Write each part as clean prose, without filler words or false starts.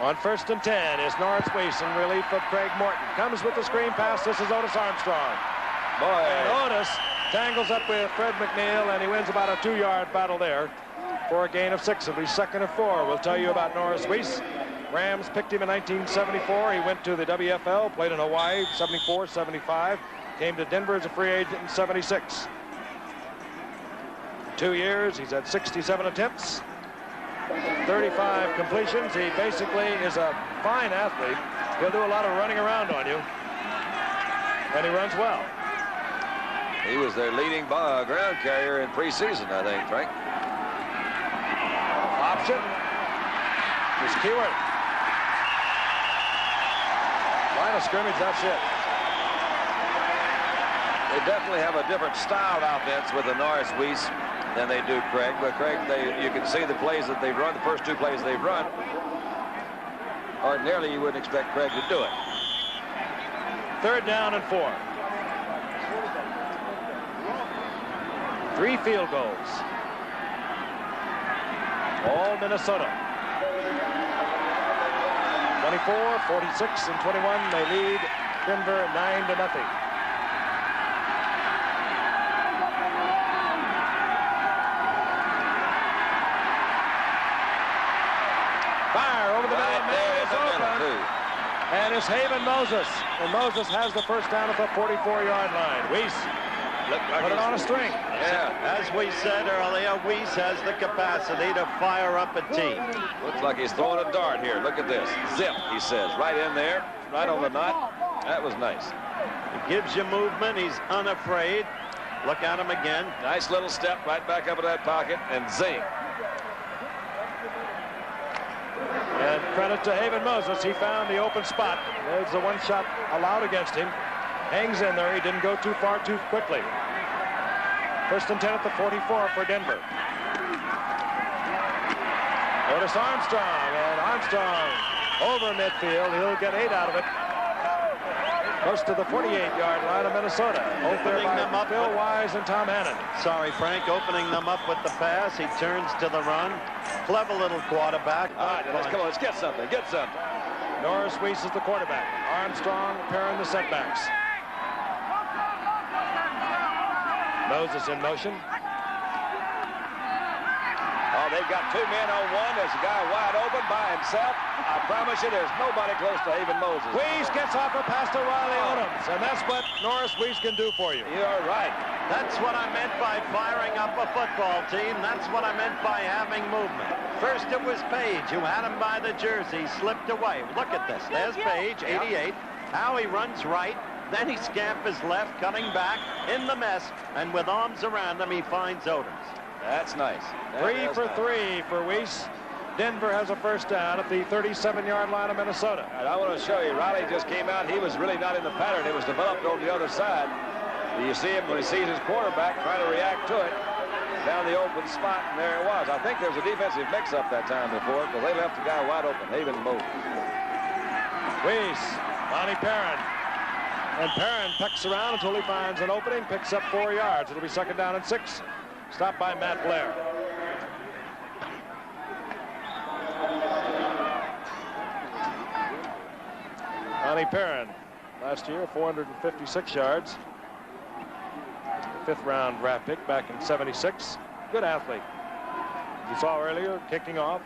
On 1st and 10 is Norris Weese in relief of Craig Morton. Comes with the screen pass. This is Otis Armstrong. Boy. And Otis tangles up with Fred McNeil, and he wins about a 2-yard battle there for a gain of 6. It'll be 2nd and 4. We'll tell you about Norris Weese. Rams picked him in 1974. He went to the WFL, played in Hawaii, 74, 75. Came to Denver as a free agent in 76. 2 years, he's had 67 attempts, 35 completions. He basically is a fine athlete. He'll do a lot of running around on you, and he runs well. He was their leading ground carrier in preseason, I think, Frank. Option. Here's Keyword. Line of scrimmage, that's it. They definitely have a different style of offense with the Norris Weese than they do Craig. But Craig, you can see the plays that they've run, the first 2 plays they've run. Ordinarily, you wouldn't expect Craig to do it. 3rd down and 4. 3 field goals. All Minnesota. 24, 46, and 21. They lead Denver 9-0. Fire over the middle. Man is open. And it's Haven Moses. And Moses has the first down at the 44-yard line. Weese put it on a string. Yeah, as we said earlier, Weese has the capacity to fire up a team. Looks like he's throwing a dart here. Look at this. Zip, he says. Right in there. Right on the knot. That was nice. He gives you movement. He's unafraid. Look at him again. Nice little step right back up in that pocket. And zing. And credit to Haven Moses. He found the open spot. There's the 1 shot allowed against him. Hangs in there. He didn't go too far too quickly. 1st and 10 at the 44 for Denver. Otis Armstrong. And Armstrong over midfield. He'll get 8 out of it. Close to the 48-yard line of Minnesota. Opening them up. Bill Wise and Tom Hannon. Sorry, Frank. Opening them up with the pass. He turns to the run. Clever little quarterback. All right, come on. Let's get something. Get something. Norris Weese is the quarterback. Armstrong pairing the setbacks. Moses in motion. Oh, they've got 2 men on 1. There's a guy wide open by himself. I promise you, there's nobody close to Haven Moses. Weese gets off a pass to Riley Odoms, and that's what Norris Weese can do for you. You're right. That's what I meant by firing up a football team. That's what I meant by having movement. First it was Page who had him by the jersey, slipped away. Look at this. There's Page, 88. Now he runs right. Then he scampers left, cutting back in the mess, and with arms around him, he finds Odoms. That's nice. 3 for 3 for Weese. Denver has a first down at the 37-yard line of Minnesota. And I want to show you, Riley just came out. He was really not in the pattern. It was developed over the other side. You see him when he sees his quarterback trying to react to it. Down the open spot, and there it was. I think there was a defensive mix-up that time before, because they left the guy wide open. Haven Moses. Weese, Bonnie Perrin. And Perrin pecks around until he finds an opening, picks up 4 yards. It'll be 2nd down and 6. Stopped by Matt Blair. Bonnie Perrin, last year, 456 yards. 5th-round draft pick back in 76. Good athlete. You saw earlier, kicking off,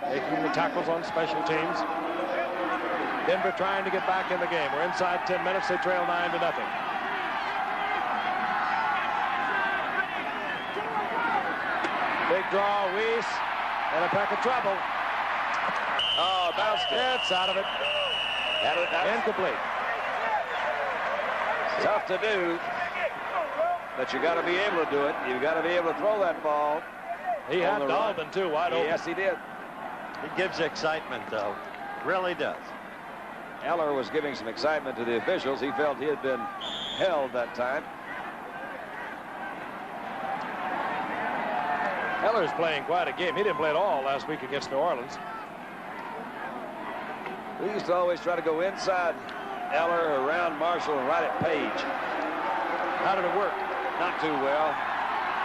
making the tackles on special teams. Denver trying to get back in the game. We're inside 10 minutes. They trail 9-0. Big draw, Weese, and a peck of trouble. Oh, bounced it. It's out of it. Incomplete. Tough to do, but you got to be able to do it. You've got to be able to throw that ball. He had Dalvin, too, wide open. Yes, he did. He gives excitement, though. Really does. Eller was giving some excitement to the officials. He felt he had been held that time. Eller's playing quite a game. He didn't play at all last week against New Orleans. We used to always try to go inside Eller, around Marshall, and right at Page. How did it work? Not too well.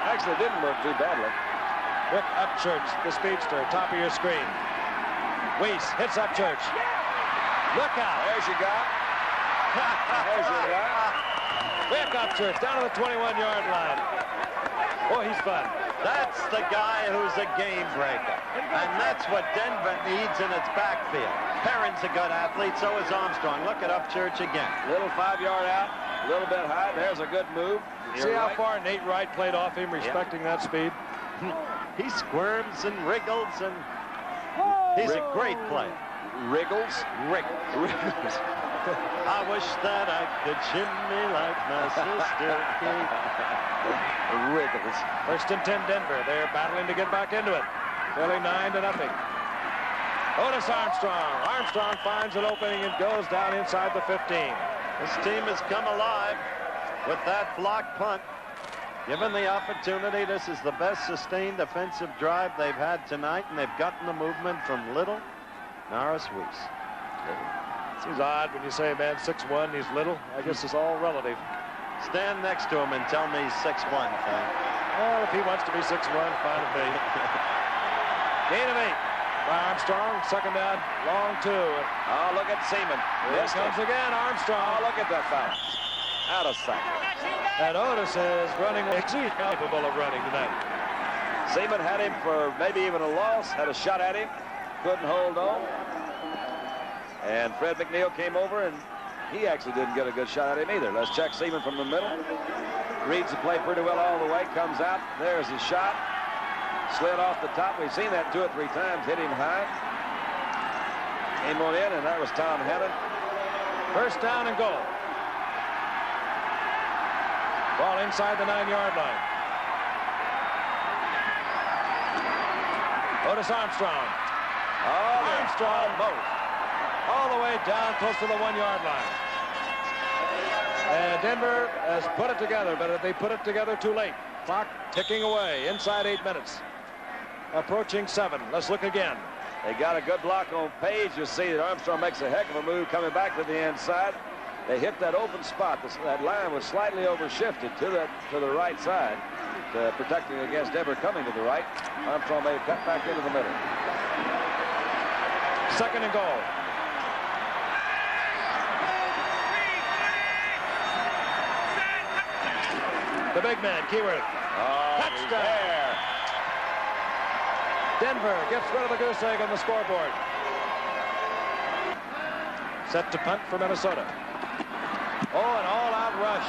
Actually, it didn't work too badly. Rick Upchurch, the speedster, top of your screen. Weese hits Upchurch. Look out. There's your guy. There's your guy. Rick Upchurch down to the 21-yard line. Oh, he's fun. That's the guy who's a game breaker. And that's what Denver needs in its backfield. Perrin's a good athlete, so is Armstrong. Look at Upchurch again. Little 5-yard out, a little bit high. There's a good move. See how far Nate Wright played off him, respecting that speed? He squirms and wriggles, and he's a great player. Wriggles? Wriggles. I wish that I could shimmy like my sister Kate. Wriggles. First and 10 Denver. They're battling to get back into it. Philly 9-0. Otis Armstrong. Armstrong finds an opening and goes down inside the 15. This team has come alive with that block punt. Given the opportunity, this is the best sustained offensive drive they've had tonight, and they've gotten the movement from little Norris Weese. Seems odd when you say a man 6'1", he's little. I guess it's all relative. Stand next to him and tell me he's 6'1", Frank. Well, if he wants to be 6'1", fine with me. Gain of 8 by Armstrong. Second down, long 2. Oh, look at Seaman. Here comes again, Armstrong. Oh, look at that foul. Out of sight. And Otis is running. He's capable of running tonight. Seaman had him for maybe even a loss. Had a shot at him. Couldn't hold on. And Fred McNeil came over, and he actually didn't get a good shot at him either. Let's check Seaman from the middle. Reads the play pretty well all the way. Comes out. There's his shot. Slid off the top. We've seen that 2 or 3 times. Hit him high. Came on in, and that was Tom Hannon. First down and goal. Ball inside the 9-yard line. Otis Armstrong. Oh, Armstrong all the way down close to the 1-yard line. And Denver has put it together, but they put it together too late. Clock ticking away inside 8 minutes. Approaching 7. Let's look again. They got a good block on Page. You see that Armstrong makes a heck of a move coming back to the inside. They hit that open spot. That line was slightly overshifted to the right side, protecting against Denver coming to the right. Armstrong made a cut back into the middle. Second and goal. The big man, Keyworth. Oh, touchdown. Denver gets rid of the goose egg on the scoreboard. Set to punt for Minnesota. Oh, an all-out rush.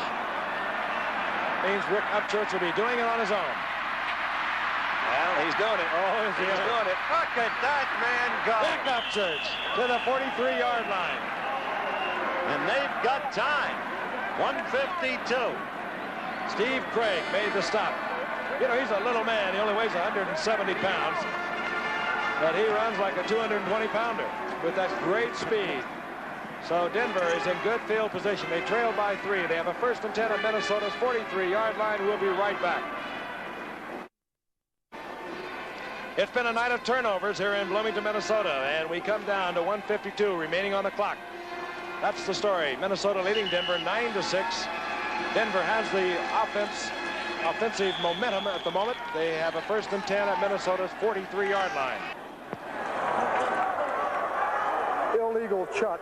Means Rick Upchurch will be doing it on his own. Well, he's doing it. Oh, he's doing it. Look at that man go. Rick Upchurch to the 43-yard line. And they've got time. 1:52. Steve Craig made the stop. You know, he's a little man. He only weighs 170 pounds. But he runs like a 220-pounder with that great speed. So Denver is in good field position. They trail by 3. They have a first and 10 at Minnesota's 43-yard line. We'll be right back. It's been a night of turnovers here in Bloomington, Minnesota, and we come down to 1:52 remaining on the clock. That's the story. Minnesota leading Denver 9-6. Denver has the offensive momentum at the moment. They have a first and 10 at Minnesota's 43-yard line. Illegal chuck.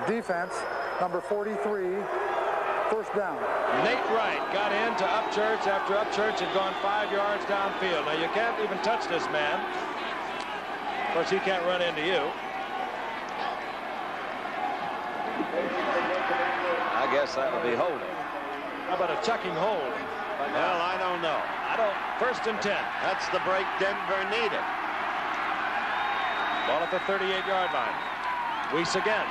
Defense, number 43, first down. Nate Wright got into Upchurch after Upchurch had gone 5 yards downfield. Now, you can't even touch this man. Of course, he can't run into you. I guess that would be holding. How about a chucking hold? Well, I don't know. First and 10. That's the break Denver needed. Ball at the 38-yard line. Weese again.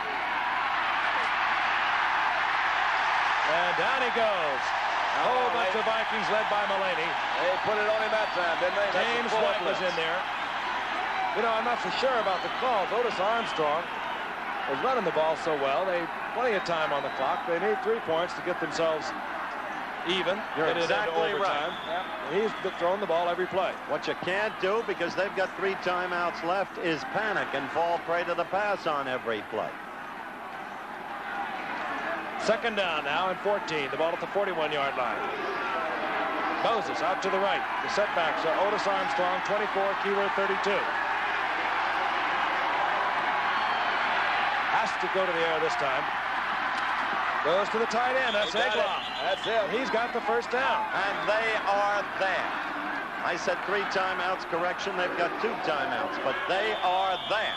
And down he goes. A whole bunch of Vikings led by Mulaney. They put it on him that time, didn't they? James White was in there. You know, I'm not so sure about the calls. Otis Armstrong was running the ball so well. They plenty of time on the clock. They need 3 points to get themselves even. You're exactly right. Yeah. He's throwing the ball every play. What you can't do, because they've got 3 timeouts left, is panic and fall prey to the pass on every play. Second down now and 14. The ball at the 41-yard line. Moses out to the right. The setbacks are Otis Armstrong, 24, Keyworth, 32. has to go to the air this time. Goes to the tight end. That's Egloff. That's it. He's got the first down. And they are there. I said 3 timeouts. Correction, they've got 2 timeouts, but they are there.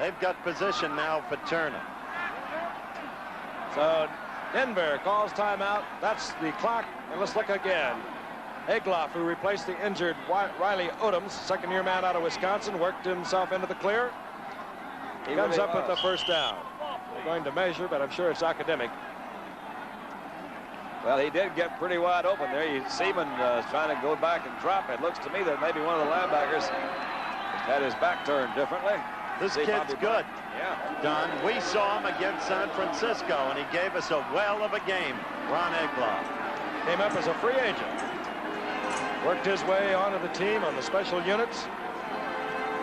They've got position now for Turner. So Denver calls timeout. That's the clock. And let's look again. Egloff, who replaced the injured Riley Odoms, second-year man out of Wisconsin, worked himself into the clear. He comes up with the first down. They're going to measure, but I'm sure it's academic. Well, he did get pretty wide open there. Seaman trying to go back and drop. It looks to me that maybe one of the linebackers had his back turned differently. This kid's good. Yeah. Don, we saw him against San Francisco, and he gave us a well of a game. Ron Egloff came up as a free agent. Worked his way onto the team on the special units.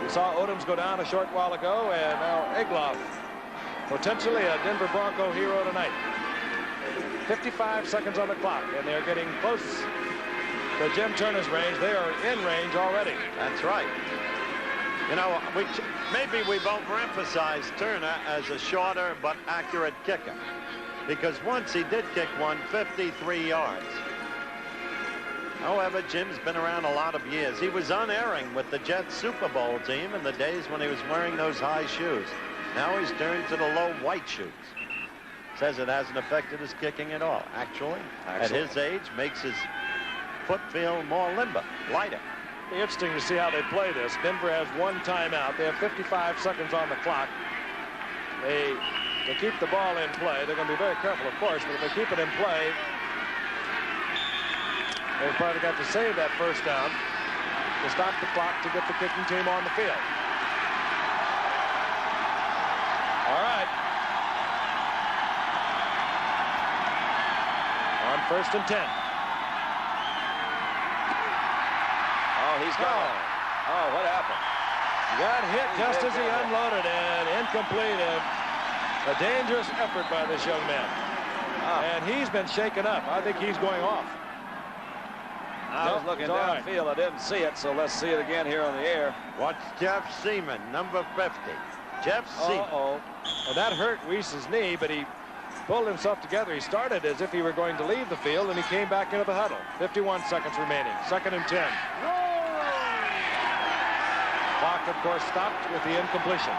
We saw Odoms go down a short while ago, and now Egloff, potentially a Denver Bronco hero tonight. 55 seconds on the clock, and they're getting close to Jim Turner's range. They are in range already. That's right. You know, maybe we've overemphasized Turner as a shorter but accurate kicker, because once he did kick one 53 yards. However, Jim's been around a lot of years. He was unerring with the Jets Super Bowl team in the days when he was wearing those high shoes. Now he's turned to the low white shoes. Says it hasn't affected his kicking at all. Actually, at his age, makes his foot feel more limber, lighter. It'll be interesting to see how they play this. Denver has 1 timeout. They have 55 seconds on the clock. To keep the ball in play, they're going to be very careful, of course, but if they keep it in play, they've probably got to save that first down to stop the clock to get the kicking team on the field. All right. On 1st and 10. Oh, he's gone. Oh, what happened? He got hit just as he unloaded, and incomplete. And a dangerous effort by this young man. And he's been shaken up. I think he's going off. I was looking downfield. I didn't see it, so let's see it again here on the air. Watch Jeff Seaman, number 50. Jeff Seaman. And that hurt Weese's knee, but he pulled himself together. He started as if he were going to leave the field, and he came back into the huddle. 51 seconds remaining. 2nd and 10. Clock, of course, stopped with the incompletion.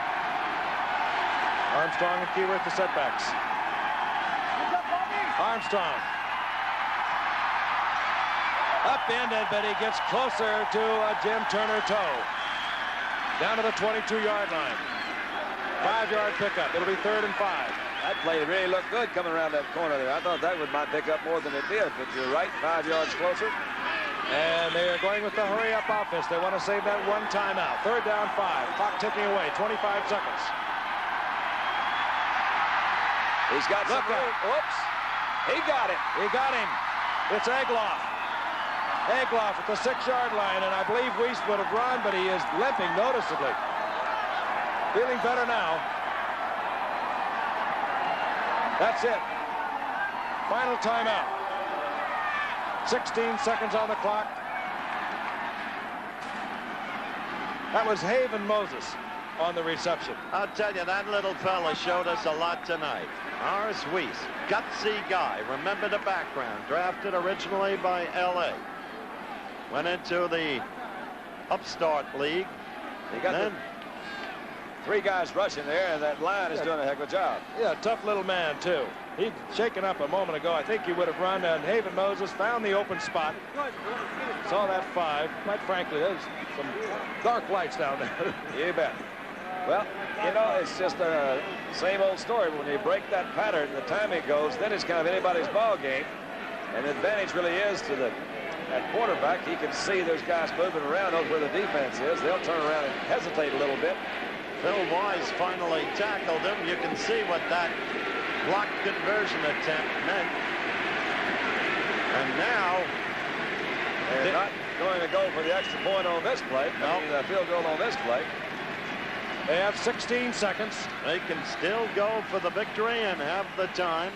Armstrong and Keewer at the setbacks. Armstrong. Upended, but he gets closer to a Jim Turner toe. Down to the 22-yard line. 5-yard pickup. It'll be 3rd and 5. That play really looked good coming around that corner there. I thought that might pick up more than it did, but you're right, 5 yards closer. And they are going with the hurry-up offense. They want to save that 1 timeout. 3rd down 5. Clock ticking away. 25 seconds. He's got some room. Whoops. He got it. He got him. It's Egloff. Egloff at the 6-yard line, and I believe Weese would have run, but he is limping noticeably. Feeling better now. That's it. Final timeout. 16 seconds on the clock. That was Haven Moses on the reception. I'll tell you, that little fella showed us a lot tonight. Norris Weese, gutsy guy. Remember the background. Drafted originally by L.A. Went into the upstart league. He got then 3 guys rushing there, and that line is doing a heck of a job. Yeah, tough little man, too. He'd shaken up a moment ago. I think he would have run, and Haven Moses found the open spot. Saw that 5. Quite frankly, there's some dark lights down there. You bet. Well, you know, it's just a same old story. When you break that pattern, the time it goes, then it's kind of anybody's ball game. And the advantage really is to that quarterback. He can see there's guys moving around, knows where the defense is. They'll turn around and hesitate a little bit. Phil Wise finally tackled him. You can see what that block conversion attempt meant. And now they're not going to go for the extra point on this play. No, the field goal on this play. They have 16 seconds. They can still go for the victory and have the time.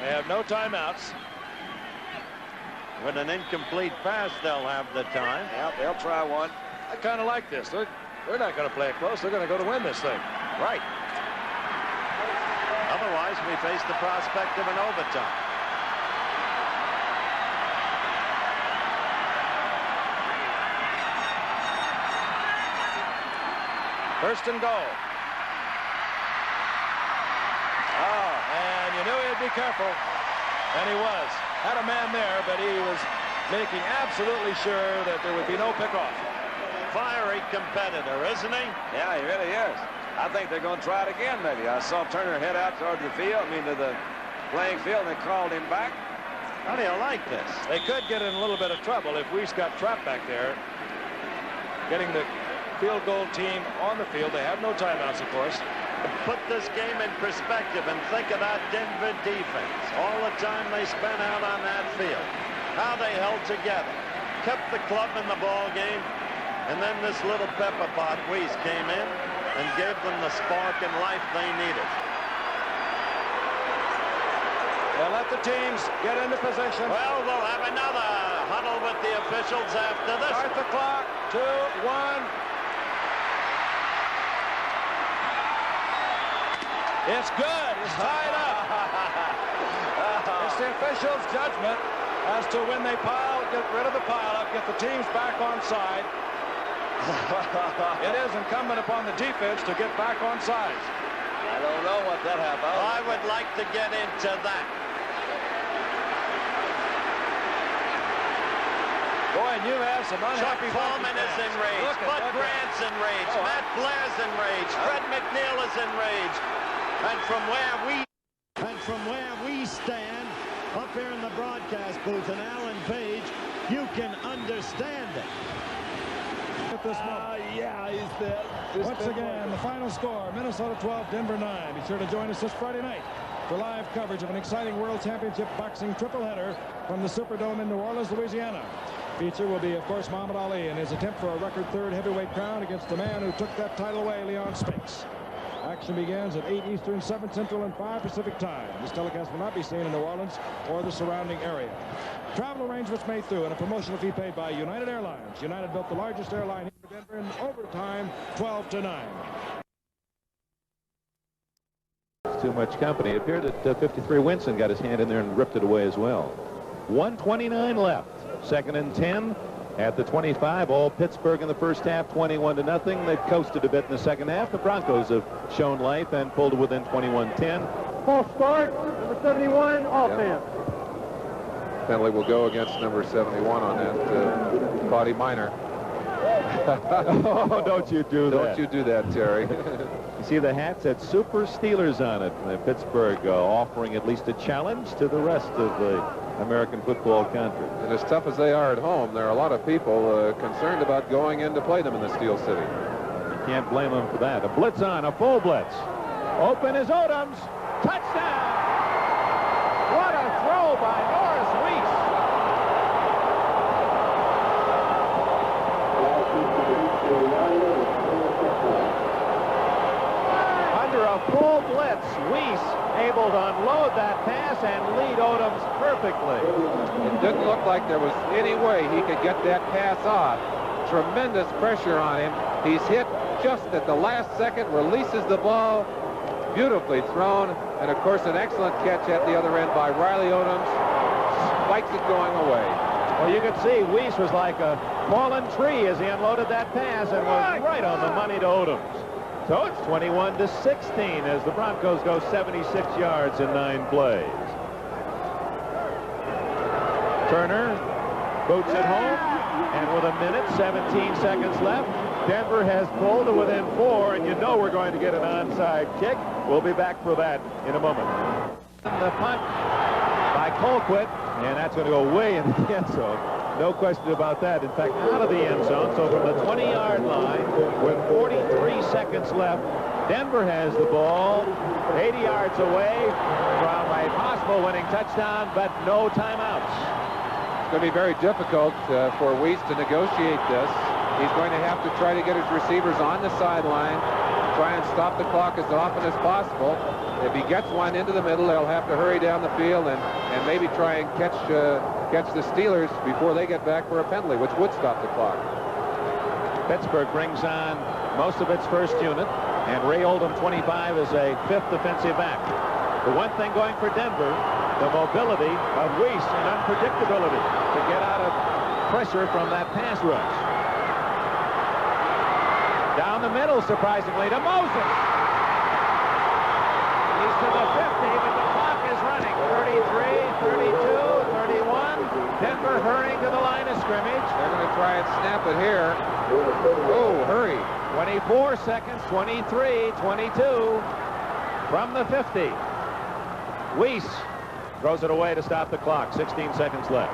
They have no timeouts. With an incomplete pass, they'll have the time. Yeah, they'll try one. I kind of like this. They're not going to play it close. They're going to go to win this thing. Right. Otherwise, we face the prospect of an overtime. First and goal. Oh, and you knew he'd be careful. And he was. Had a man there, but he was making absolutely sure that there would be no pickoff. Fiery competitor, isn't he? Yeah, he really is. I think they're going to try it again, maybe. I saw Turner head out toward the field, to the playing field, and they called him back. How do you like this? They could get in a little bit of trouble if Weese got trapped back there. Getting the field goal team on the field. They have no timeouts, of course. Put this game in perspective and think of that Denver defense. All the time they spent out on that field. How they held together. Kept the club in the ball game. And then this little pepper pot Weese came in and gave them the spark and life they needed. They'll let the teams get into position. Well, we'll have another huddle with the officials after this. Start the clock. 2, 1. It's good. It's tied up. It's the officials' judgment as to when they get rid of the pile-up, get the teams back on side. It is incumbent upon the defense to get back on sides. I don't know what that happened. I would like to get into that. Boy, and you have some unhappy Chuck Foreman is enraged. Bud Grant's enraged. Matt Blair's enraged. Fred McNeil is enraged. And from where we stand up here in the broadcast booth and Alan Page, you can understand it. At this moment. Yeah, he's there. Once again, the final score, Minnesota 12, Denver 9. Be sure to join us this Friday night for live coverage of an exciting World Championship boxing tripleheader from the Superdome in New Orleans, Louisiana. Feature will be, of course, Muhammad Ali in his attempt for a record third heavyweight crown against the man who took that title away, Leon Spinks. Action begins at 8 Eastern, 7 Central, and 5 Pacific time. This telecast will not be seen in New Orleans or the surrounding area. Travel arrangements made through and a promotional fee paid by United Airlines. United built the largest airline in Denver in overtime, 12-9. Too much company. It appeared that 53 Winston got his hand in there and ripped it away as well. 1:29 left. 2nd and 10 at the 25. All Pittsburgh in the first half, 21-0. They've coasted a bit in the second half. The Broncos have shown life and pulled it within 21-10. False start, number 71, offense. Penalty will go against number 71 on that, Claudia Minor. Oh, don't you do that. Don't you do that, Terry. You see the hats had Super Steelers on it. Pittsburgh offering at least a challenge to the rest of the American football country. And as tough as they are at home, there are a lot of people concerned about going in to play them in the Steel City. You can't blame them for that. A blitz on, a full blitz. Open is Odoms. Touchdown! What a throw by Norris Weese. Under a full blitz, Weese able to unload that pass and lead Odoms perfectly. It didn't look like there was any way he could get that pass off. Tremendous pressure on him. He's hit just at the last second, releases the ball. Beautifully thrown, and of course an excellent catch at the other end by Riley Odoms. Spikes it going away. Well, you could see Weese was like a fallen tree as he unloaded that pass and was right on the money to Odoms. So it's 21-16 as the Broncos go 76 yards in 9 plays. Turner boots it home, and with 1:17 seconds left, Denver has pulled to within 4, and you know we're going to get an onside kick. We'll be back for that in a moment. The punt by Colquitt, and that's going to go way into the end zone. No question about that. In fact, out of the end zone. So from the 20-yard line, with 43 seconds left, Denver has the ball 80 yards away from a possible winning touchdown, but no timeouts. It's going to be very difficult for Weese to negotiate this. He's going to have to try to get his receivers on the sideline, try and stop the clock as often as possible. If he gets one into the middle, they'll have to hurry down the field and maybe try and catch the Steelers before they get back for a penalty, which would stop the clock. Pittsburgh brings on most of its first unit, and Ray Oldham, 25, is a 5th defensive back. The one thing going for Denver, the mobility of Weese and unpredictability to get out of pressure from that pass rush. Down the middle, surprisingly, to Moses. He's to the 50, but the clock is running. 33, 32, 31. Denver hurrying to the line of scrimmage. They're going to try and snap it here. Oh, hurry. 24 seconds, 23, 22 from the 50. Weese throws it away to stop the clock. 16 seconds left.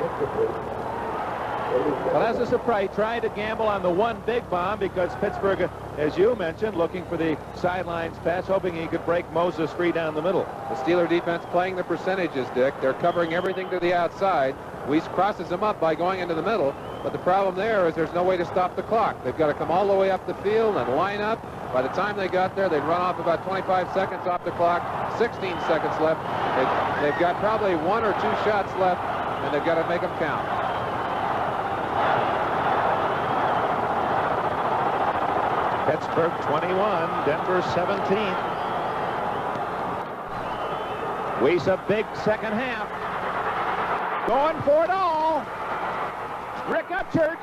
Well, as a surprise, tried to gamble on the one big bomb because Pittsburgh, as you mentioned, looking for the sidelines pass, hoping he could break Moses free down the middle. The Steeler defense playing the percentages, Dick. They're covering everything to the outside. Weese crosses them up by going into the middle, but the problem there is there's no way to stop the clock. They've got to come all the way up the field and line up. By the time they got there, they'd run off about 25 seconds off the clock, 16 seconds left. They've got probably 1 or 2 shots left, and they've got to make them count. Pittsburgh 21, Denver 17. Weese a big second half. Going for it all. Rick Upchurch.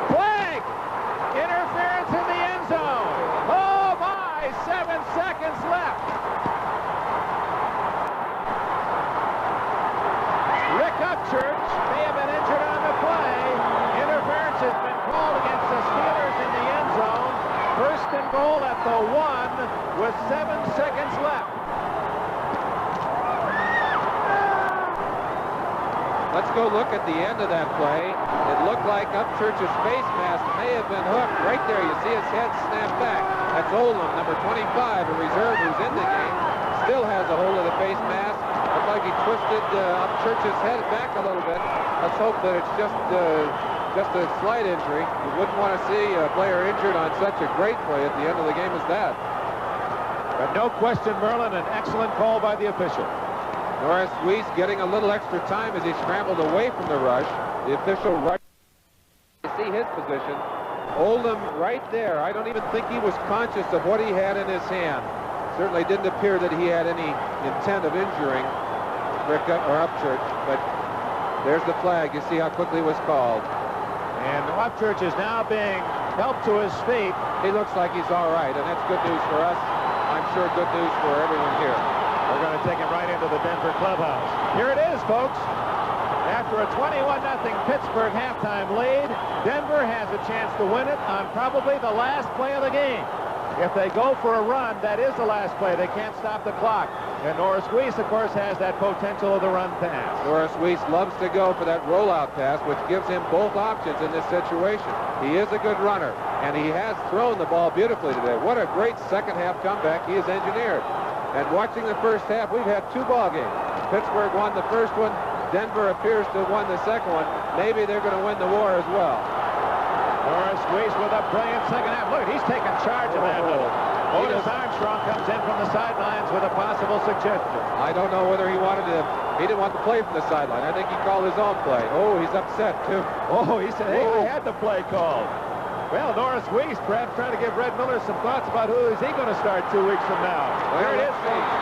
Flag. Interference in the end zone. Oh my, 7 seconds left. Rick Upchurch may have been injured on the play. Interference has been called against the Steelers in the end zone. First and goal at the 1 with 7 seconds left. Let's go look at the end of that play. It looked like Upchurch's face mask may have been hooked. Right there, you see his head snap back. That's Oldham, number 25, a reserve who's in the game. Still has a hold of the face mask. Looked like he twisted Upchurch's head back a little bit. Let's hope that it's just a slight injury. You wouldn't want to see a player injured on such a great play at the end of the game as that. But no question, Merlin, an excellent call by the official. Norris Weese getting a little extra time as he scrambled away from the rush. The official rushed. You see his position. Oldham right there. I don't even think he was conscious of what he had in his hand. Certainly didn't appear that he had any intent of injuring Rick or Upchurch, but there's the flag. You see how quickly it was called. And Upchurch is now being helped to his feet. He looks like he's all right, and that's good news for us. I'm sure good news for everyone here. We're going to take him right into the Denver clubhouse. Here it is, folks. After a 21-0 Pittsburgh halftime lead, Denver has a chance to win it on probably the last play of the game. If they go for a run, that is the last play. They can't stop the clock. And Norris Weese, of course, has that potential of the run pass. Norris Weese loves to go for that rollout pass, which gives him both options in this situation. He is a good runner, and he has thrown the ball beautifully today. What a great second half comeback he has engineered. And watching the first half, we've had 2 ball games. Pittsburgh won the first one. Denver appears to have won the second one. Maybe they're going to win the war as well. Norris Weese with a brilliant second half. Look, he's taking charge of that middle. Otis Armstrong comes in from the sidelines with a possible suggestion. I don't know whether he didn't want to play from the sideline. I think he called his own play. Oh, he's upset, too. Oh, he said, hey, I had the play called. Well, Norris Weese perhaps trying to give Red Miller some thoughts about who is he going to start 2 weeks from now. Well, here it is, folks.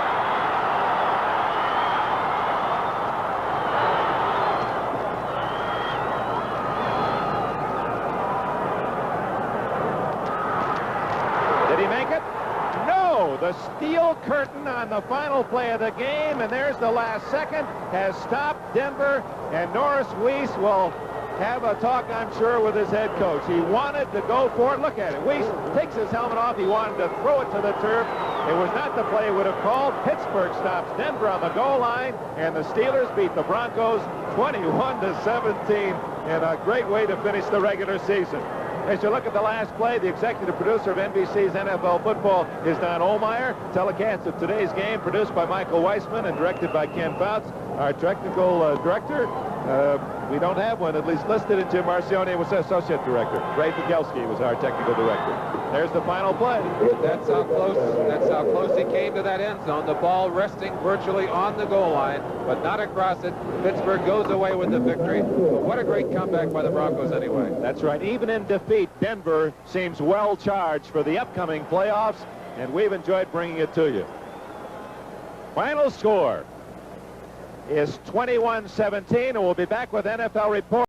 Did he make it? No, the steel curtain on the final play of the game, and there's the last second, has stopped Denver, and Norris Weese will have a talk, I'm sure, with his head coach. He wanted to go for it. Look at it. Weese takes his helmet off. He wanted to throw it to the turf. It was not the play he would have called. Pittsburgh stops Denver on the goal line, and the Steelers beat the Broncos 21-17 in a great way to finish the regular season. As you look at the last play, the executive producer of NBC's NFL Football is Don Ohlmeyer. Telecast of today's game produced by Michael Weissman and directed by Ken Fouts. Our technical director, we don't have one, at least listed, and Jim Marcione was associate director. Ray Figelski was our technical director. There's the final play. That's how close he came to that end zone. The ball resting virtually on the goal line, but not across it. Pittsburgh goes away with the victory. But what a great comeback by the Broncos anyway. That's right. Even in defeat, Denver seems well charged for the upcoming playoffs, and we've enjoyed bringing it to you. Final score is 21-17, and we'll be back with NFL Report.